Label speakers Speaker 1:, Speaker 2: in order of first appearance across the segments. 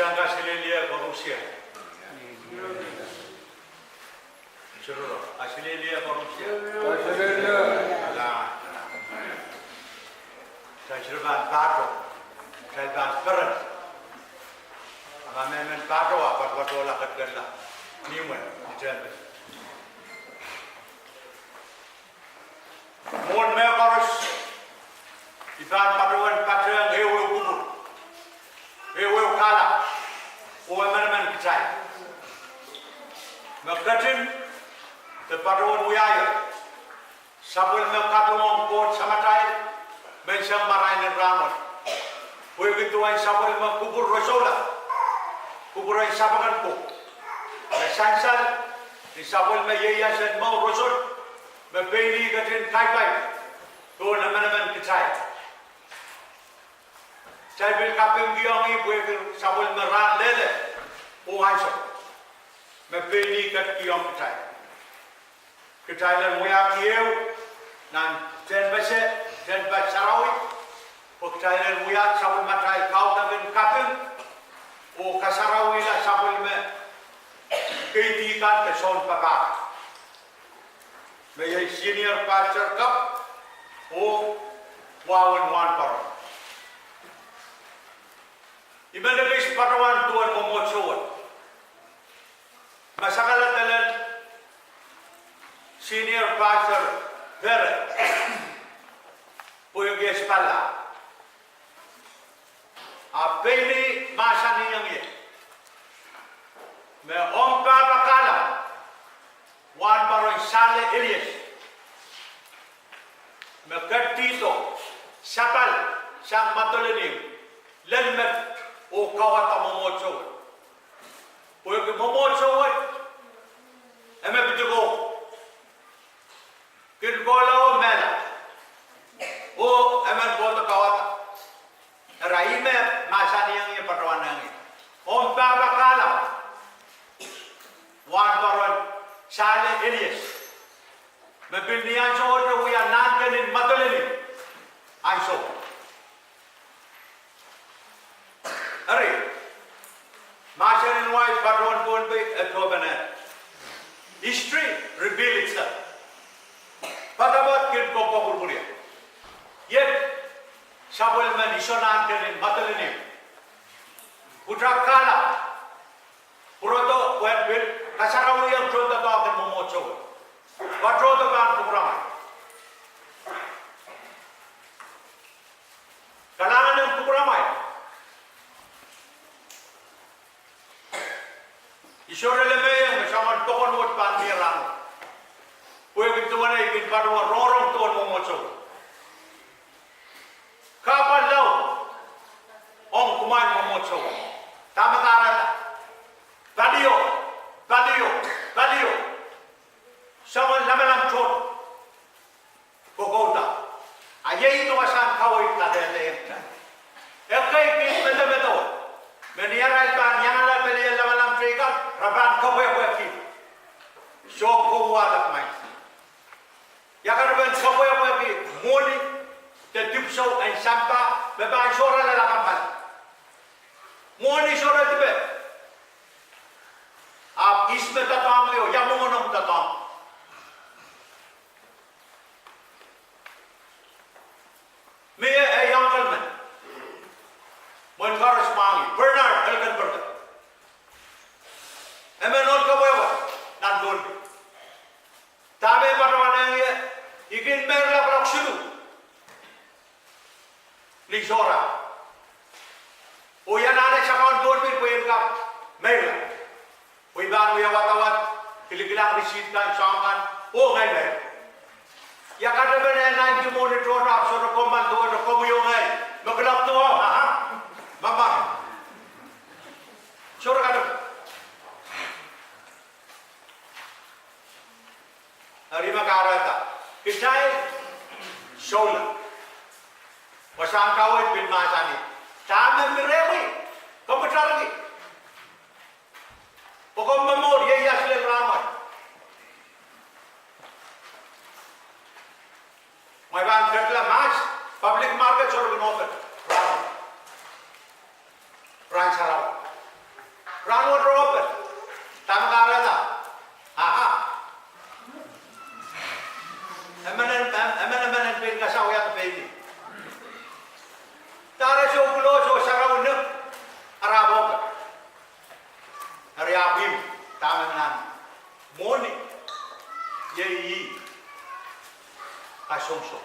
Speaker 1: Sangka Silelia Korupsia. Suruh, Silelia Korupsia. Lah, saya cerita baru, saya bahas berat. Ama memang baru apa lah kerja niuman dijalan. Mohon mereka ibarat paduan paduan ewe kubur, ewe kala, ewe mana kecai. Merkatin paduan wiaya, sabun merkatulong kot sama cai, mencang marai neramot. Ewe kituan sabun merkubur rosola, kuburan sabangan ko. Sansal, sabun meryayasan mau rosol. Membeli katin kai-kai, tu nama-nama kecai. Saya beli kaping giang ini boleh sabun merah lele, bukan membeli kat giang kecai. Kecai dan muya kieu, nan ten Sarawi, kecai dan muya sabun macai kau dengan kaping, kasarawi lah sabun me keitikan keson pakak. May senior pastor cup o wawan para. Iba na guys parawan tuan momotsuan. Masakalatalan senior pastor Vera Pwuhk pala. Apeli masa niyang ye. May ompa bakala. Wan baroy sale Elias, magkatito, sapal, sang matolinim, lenmet o kawata momotsuan. Pwuhk momotsuan, eme bitugo, kinkola o mela, o eme boto kawata. Raime masani yang ye perawan yang ye. Om babakala, wan baroy sale Elias, mebinian sohor we are not getting matolini. I saw. Hurry, Marshall and wife, but one won't be a covenant. History reveals itself. Patabat kid go Pakuria. Yet, Sabelman is not getting matolini. Utrakala, Puroto, when built. Kasarawi yang throw the dog and momotsuan. What throw the band to Brahman? Kalangan ng Pugramay. Isore lemeyang saman tokon wot pandiran. Pwuhk tuan ay kinpadwa rorong tuan momotsuan. Kapal daw ong kumain momotsuan. Tama karata. Valio, saman lamalam chot, kokota. Ayay ito masang kawit na dete. Ekay kit medo. Meniaray pan yang ala peli lamalam trigan, raban kawe kit. So kuwalak mai. Yakarben kawe kit moni te tipso en sampa beban sora la kampan. Moni sora tibe. आप इसमें तताम हो या मोनम तताम मैं ये यंगल में मन cars मांगी Bernard एल्कनबर्ग MN all का वो नान दोन तामे परवाने ये इकिन मेरला प्रक्षुलु लिसोरा ओ या नाने शकान दोन भी कोई इनका मेरला Wiban wiyawatawat, kilikilang resitan, sangan, o ngay. Ya kada bena 90 monitor na so komando no komuyo ngay. Maglap to ha. Mama. Sure kada. Ari makarata. Kisay sola. Wasang kawit bin masani. Tama mirewi. Komputer Pokok memor ye asli ramai. My band ketla mas public market sort of open. Pwuhk Sarawi. Rano Robert. Tangarada. Aha. Emanan pin kasawi at pwede. Tara siya ulo siya saraw na Arabo. Ariabim. Tama na. Moni. Yeyi. Kasongso.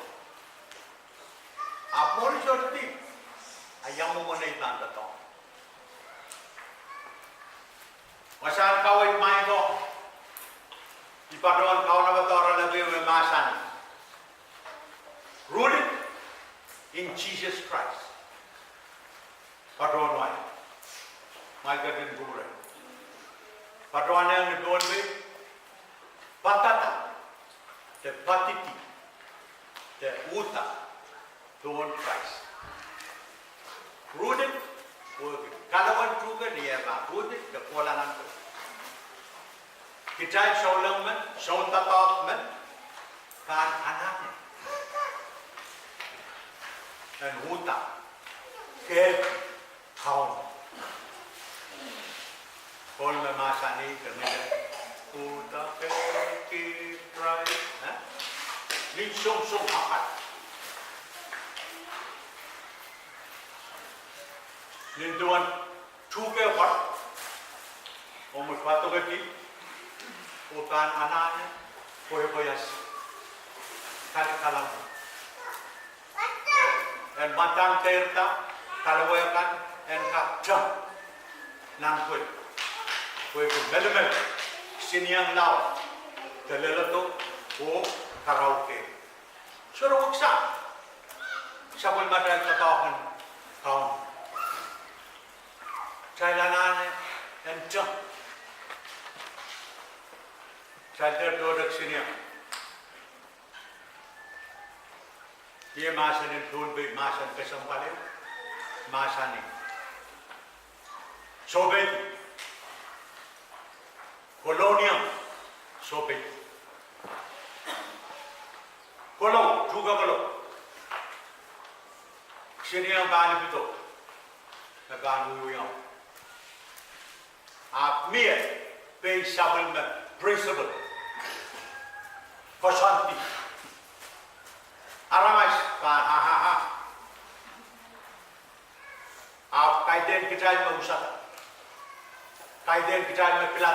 Speaker 1: Apori siya di. Ayang mo muna ibang to. Masyaan kawit main ko. Ipadon kau na batora lebih memasan. Rooted in Jesus Christ. Padon wai. Mai gadin gure. Padon yang nidon be. Patata. Te patiti. Te uta. Tohn Christ. Rooted. Kalawan juga dia bang. Rooted ke polangan tu. Kita show men, show tatak men, kan anaknya, dan hutan, ke kaum, kalau memasa ni kerana hutan ke prai, ni sung apat, ni tuan cukai wat, omos patu keti. Bukan anaknya, boy-boyas, kali-kalang. Dan matang terta, kalau boyakan, dan kapjam, nangkut. Boy-boy, mele-mele, sini yang lau, terlalu tu, karaoke. Suruh uksa, siapa yang ada ketahuan kaum. Cailanannya, dan jam. Saya doadoahk sini. Dia masa ni tohn be masa kesempatan masa ni. Soviet, kolonial, Soviet. Kolon juga kolon. Sini yang bani itu, negara yang. Apmir, be sabun principle. Kosanti. Aramas ha. आप कायदे की चाल में घुसा था, कायदे की चाल में पिला,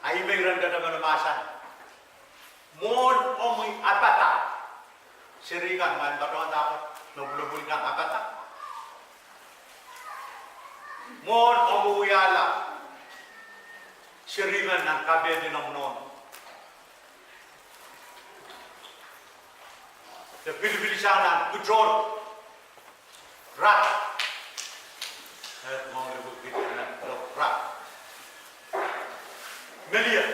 Speaker 1: आई में रंग डटा में मासा, मोन ओमी apa tak, serikan man batuan dapat, nobel kan apa tak, mon omu yala, serikan nan kabe di nomnon. The Pilipili sana control rat. Mau lebih kita rat. Million.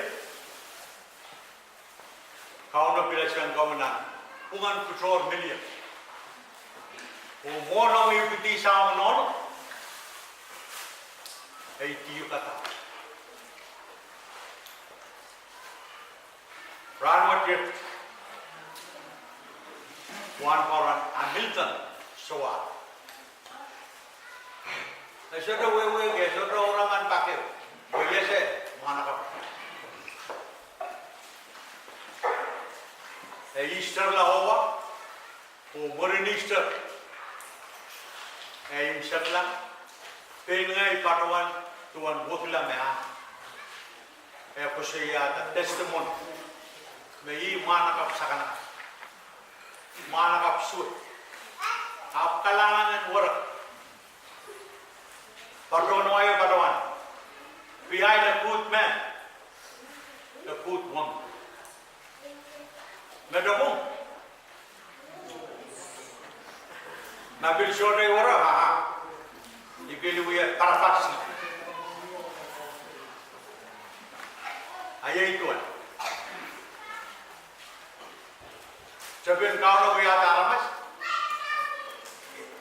Speaker 1: Kau nak pilih siapa kau menang? Pungan control million. Mau orang yang piti sama non? Tiu kata. Rahno dia. One for Hamilton, Soar. Saya sudah wewe, saya sudah orang man pakai. Boleh saya mana kau? Easter lah hawa, morin Easter. Imsak lah. Pengai patuan tuan bukla mea. Aku saya testimoni. Mei mana kau sakana? Mana kapsul, आप kalangan work, padron wayo padron, behind a good man, a good woman. Medamum, nabil shore wara ha, ikili wiya parafaksi, ayah itu. Sebelum kau nak biar taramas,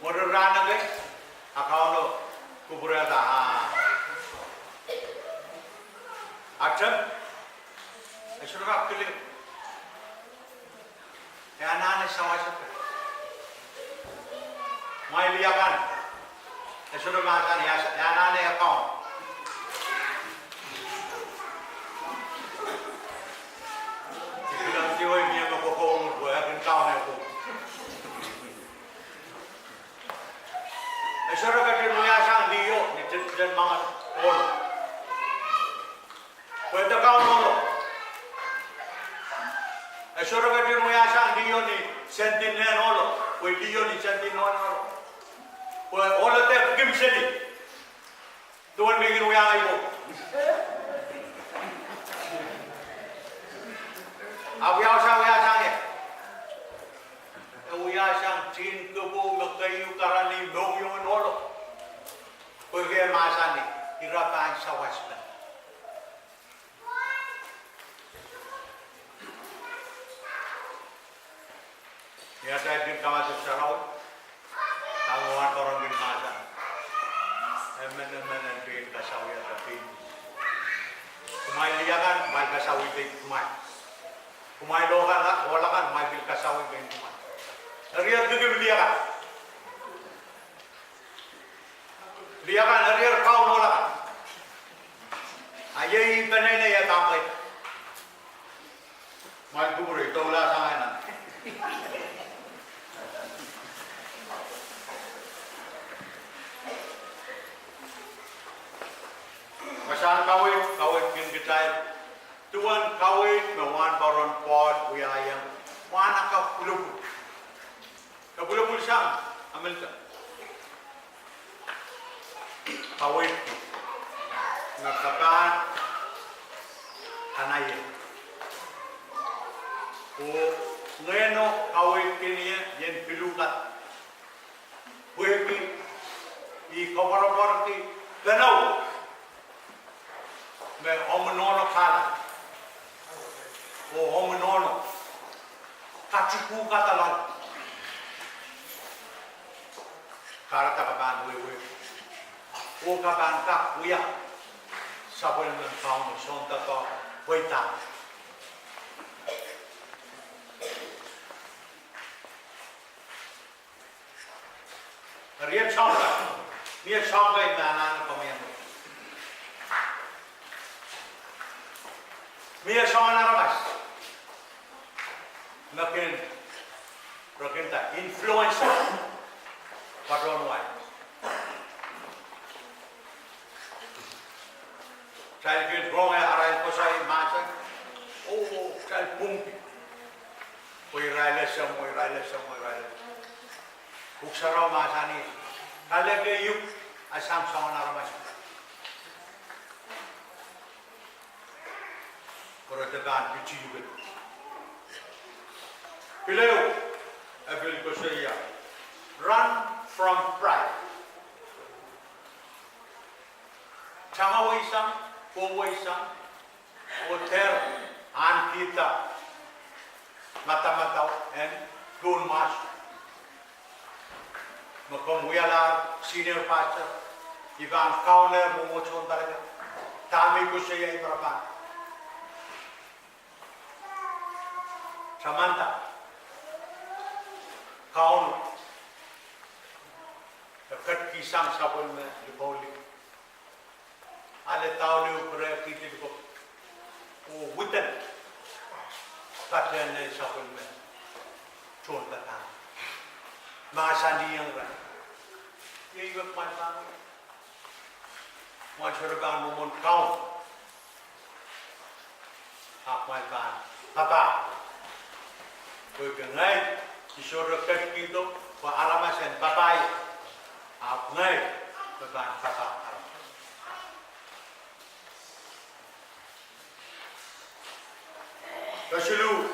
Speaker 1: modern rana leh, kau nak kubur ada. Acem, esok kau pilih. Yang anak sawas itu, mai liakan. Esok makan yang anak kau, Esoro ka din muya sang liyo ni titjan mga olo. Pwede ka olo. Esoro ka din muya sang liyo ni sentinen olo. Pwede liyo ni sentinen olo. Pwede olo te kimseli. Tuan bigin muya ibo. Awiyaw sang ya. Uya sang chin kubu ngakayu karani dong yung olo. Pwede masani irapan sawas na. Ya tayo din kamatid sa raw. Tanguan korong din masan. Emen ang din kasawi at apin. Kumain liyakan, may kasawi din kumain. Kumain lokan, wala kan, may bil kasawi din kumain. Ariar juga liakan. Liakan ariar kau nolakan. Ayai penene ya tampai. Mal kubur itu ulah sanganan. Masan kawit kin kitai. Tuan kawit mewan baron pot wiayang. Mana kau puluh. Kabulabul siyang Amerika. Kawit nagkakaan kanayin. O ngayano kawit kiniya yan pilukat. Pwede i-kawarapar ki ganaw. May homonono kala. O homonono. Kachiku katalag. Karata kaban wewe. O kaban ka kuya. Sabol ng kaon sonta to waitan. Riyan changga. Niya changga imanan kamayan. Miya changga naramas. Makin rakinta influencer. Patron wine. Child kids growing around Kasarwi masan. Oh, child pumpi. Pwuhk Sarawi. Pwuhk Sarawi masani. Kalagay yuk asam sama naramas. Koratagan bici juga. Pilayo, apel Kasarwi. Run from pride. Changawaisang, puwaisang, hotel, kita, mata-mataw, and doon mas. Magpamuyala, senior pastor, ibang counter, bumuchon talaga. Tami ko siya ibrapan. Samanta, counter, kat kisang sabon में लिपोली आले तावले ऊपर किसी को वो वितन काटने ने sabon में छोड़ता था माशाली yang ran ये एक मानता है माशरकान मुमन काउन आप मानता papa कोई कहना किशोर कट की तो वो आराम से papai आप नहीं beban kata Kasulu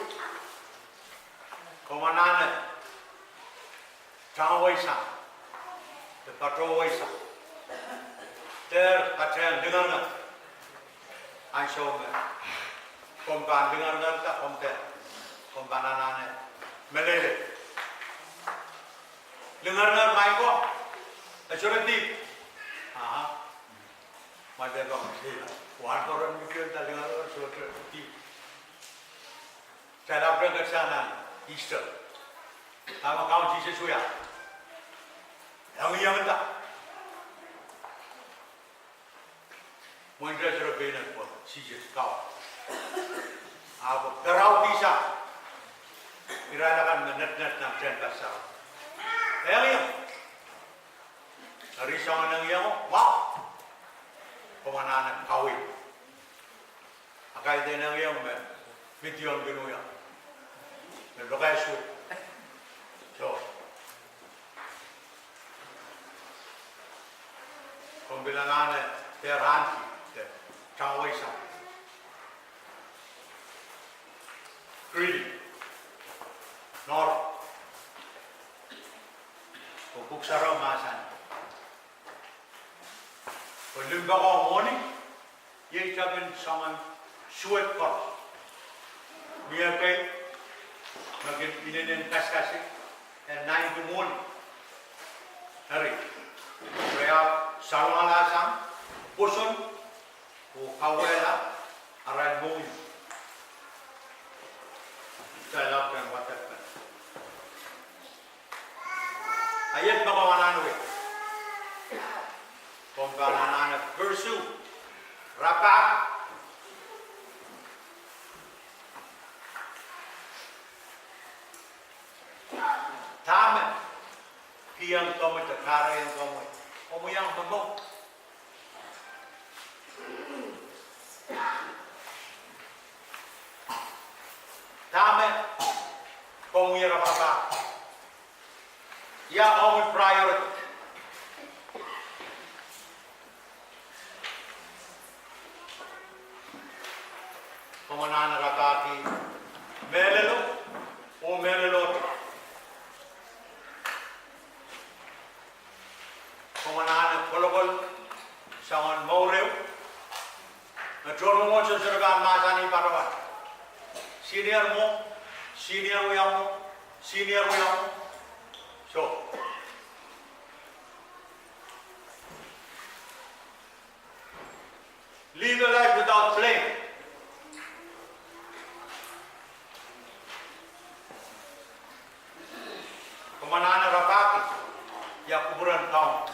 Speaker 1: komandan Changawaisa the patrowaisa ter katren dengar ansho kompan dengar tak komter kompananane melele dengar mai ko Assurity. Mother of one for a mutual telling her so tea. Tell up the Sana, Easter. I'm a count Jesus. We are young. One treasure of Bain for Jesus cow. The Rautisa. Iralakan the net of 10%. Earlier. Akai denang yang Midion Binuya. Lokai su. So. Pembilangan terhanti, cawisa. Greedy. Nor. Pwuhk Sarawi masan. Limba ko morning, ye cabin saman suet kor. Niya kay magin ininin kaskasi and 9 in the morning. Hari. Kaya salwalasam puson o kawela aran mo. Salap kan watak kan. Ayat bakawanan we. Pembangunan pursue rapat tamen kian kamu terkara yang kamu yang memang tamen kamu yang apa ya kamu priority. Pemenang rakati melelo o melelo pemenang kolokol sawan maureu na jormo mo serban masani parawan senior mo so live a life without blame. Pemenang rapati ya kuburan tohn.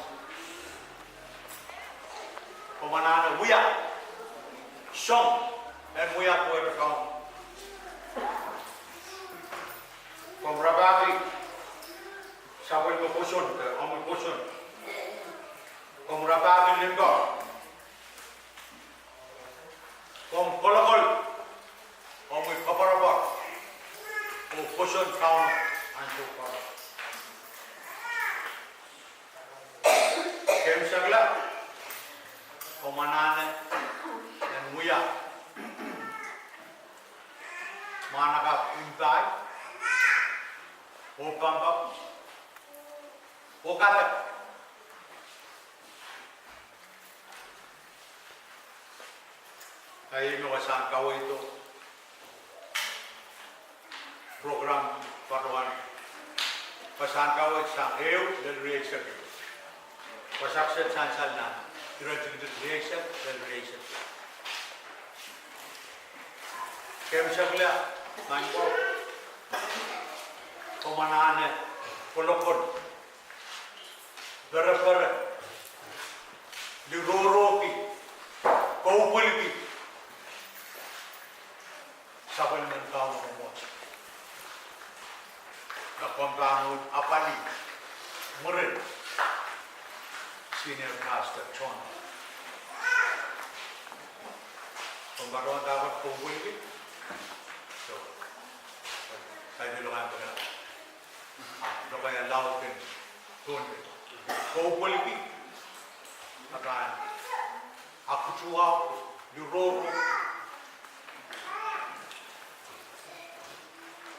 Speaker 1: Pemenang wuya song dan wuya kuburan tohn. Pemrapati sabun kupusun ke omul pusun. Pemrapati limbo. Kolokol omul kaparabor. Pusun tohn antuk para. Kem sagla pemenang dan muya mana ka puntai o pambak o kata ay mawasan kau itu program paruan pasan kau sang eu dan reaction. Pasakset sansal na direct reaction dan reaction. Kem sagla mango pemenang kolokon gara-gara diroroki kaupulki saban mentau mo napambangun apali murid senior pastor tohn. Pembaruan dapat kumpul ini. So, saya bilang apa? Lokal yang laut ini, tohn. Kumpul ini, akan aku cuau di roru,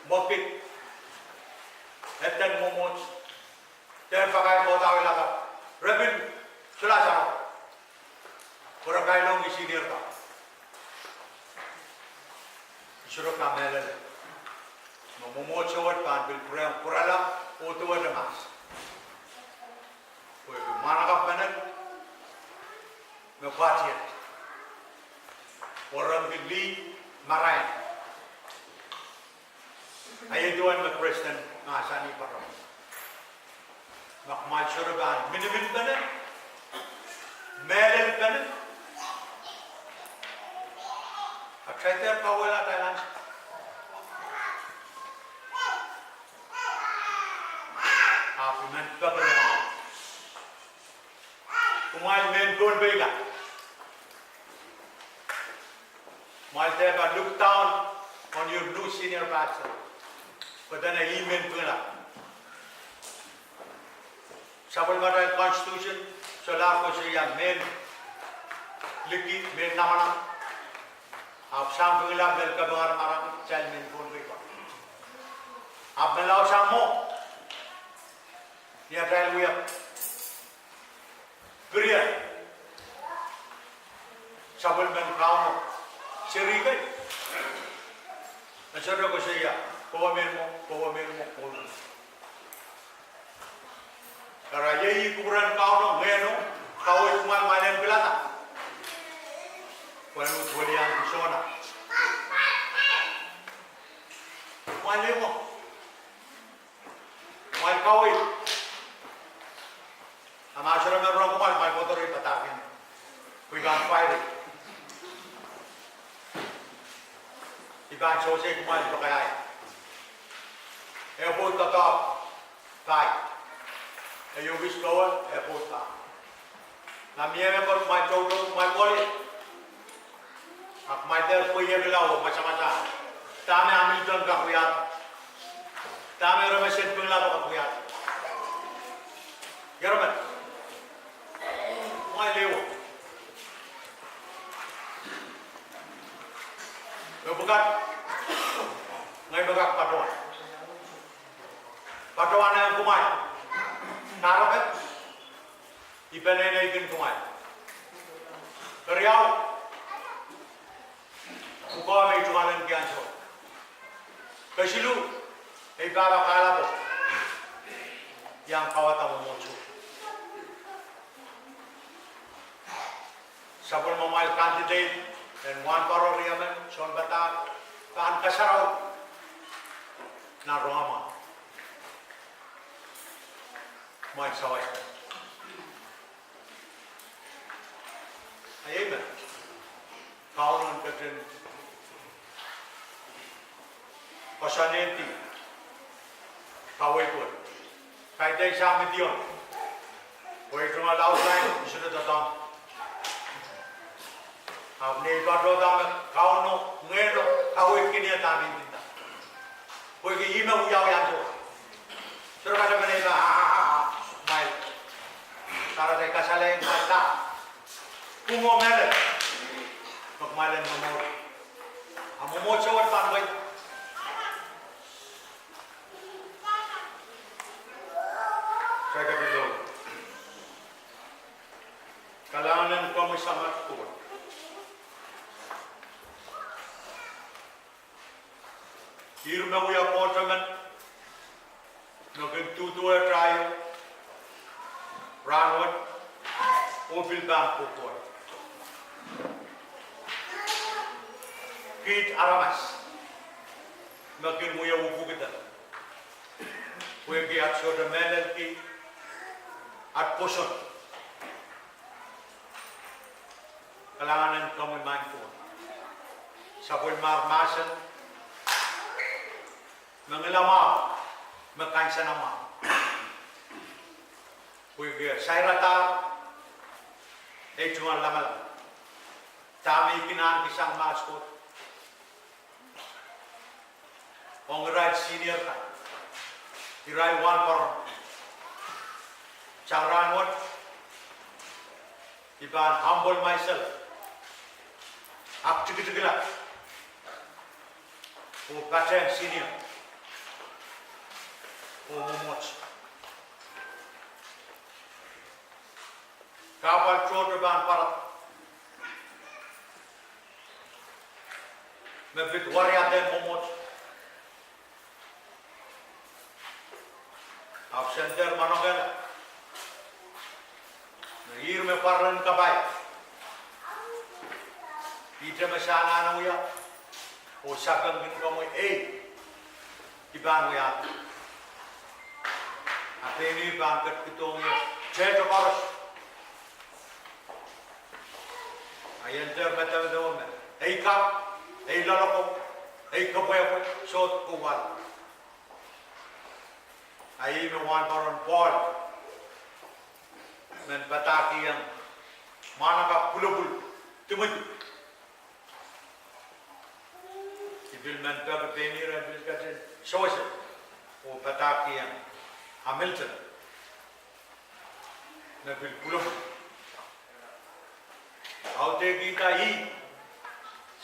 Speaker 1: mopik, etan momot, dan pakai kota wilayah. Rabin selasa, orang kailong di sini erta, disuruh kamera, mau cewek kan bil kurala, foto ada mas, mana kapanan, ngepatian, orang beli marahin, ayat tuan Kristen ngasani parang. Makmal syurban minimin kanan melin kanan aksaiter kawala talan api men kabarang kumal men don bega Malteba look down on your new senior pastor. But then a email pula. Sabulmata constitution, solar kosia main liki main namana. Ab sham pula bel kabar marang child main phone biko. Ab melau sham mo. Ya trial we up. Korea. Sabulman crown. Sirigai. Nasara kosia. Kowa melmo. Karena yei kuburan kau no ngeno kau itu main pelata. Kau itu bolian disona. Main lemo. Main kau itu. Amasara merong kumal main motor itu patakin. We got fire. Iban sosial kumal pakai. Airport tetap baik. Ayo wis kawan airport tak. Namanya airport mai coba mai boleh. Ak mai ter punya belau macam-macam. Tame ambil tuan kakuyat. Tame orang mesin penglah kakuyat. German. Mai lewo. Bukan. Ngai bagak paduan. Paduan yang kumai. Narapet. Ipenai naikin kumai. Keriau. Bukaw may tumalan kianso. Kasilu. Ay para kala po. Yang kawata mo mocho. Sabon mamail candidate. Dan one paro riyaman. Son batak. Kaan kasarawi. Na roma. Mai sawas. Amen. Kau nan katen. Pasanenti. Kau itu. Kaitai sa Midion. Kau itu ngal outline sudah datang. Apne bato dam kau no ngelo kau ikini tamin kita. Kau ini ima uyau yang tu. Suruh kata mereka. Cara saya kasih mata, kumau mana, kemarin memor, memor cawat pantai. Saya kata dulu, kalangan kamu sangat kuat. Irna uya portamen, nakin tutua trial. Ranwat, mobil bang pukul. Kit aramas, makin muya upu kita. Kue kiat soda melel ki, at poson. Kalangan kamu main pun. Sapul marmasan, mengelama, mekansana nama. Saya rata, cuma lama. Kami kinan kisah masuk. Penggerak senior kan, tirai one per. Cangran what? Iban humble myself. Up to the gila. Oh, pattern senior. Oh, much. Kapal chor ban parat. Mevit waria den momot. Ab center manogal. Nair me parlan kapai. Pita masana nuya. O sakang gin kamoy iban nuya. Apeni ban kat kitong yo. Cheto paras. Enter betul betul me. Kap, lalako, kapoy shot kuwal. Me wan paron Paul. Men pataki yang mana ka pulubul timut. Sibil man pag penir and bil katin sowas o padahk yang Hamilton na bil pulong aute kita I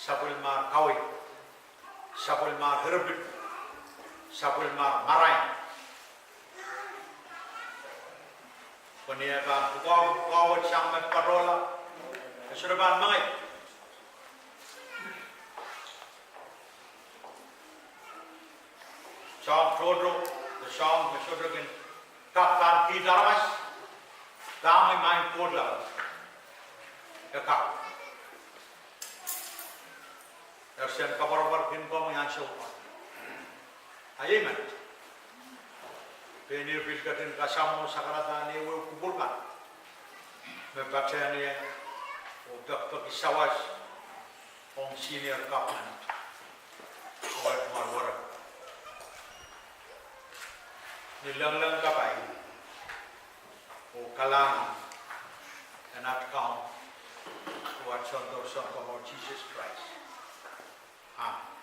Speaker 1: sabul mar kawit sabul mar herbit sabul mar maray paniaga kawat sang met parola sudah mangai Song Todro, the song the children kaptan pidada kami main podla kak Ersen kabar bin kau yang siapa ayeman penir pilkatin kasamu sakarata ni wo kuburkan membaca ni dokter sawas om senior kapten buat marwar nilang kapay o kalang cannot count what son of Jesus Christ. Amen.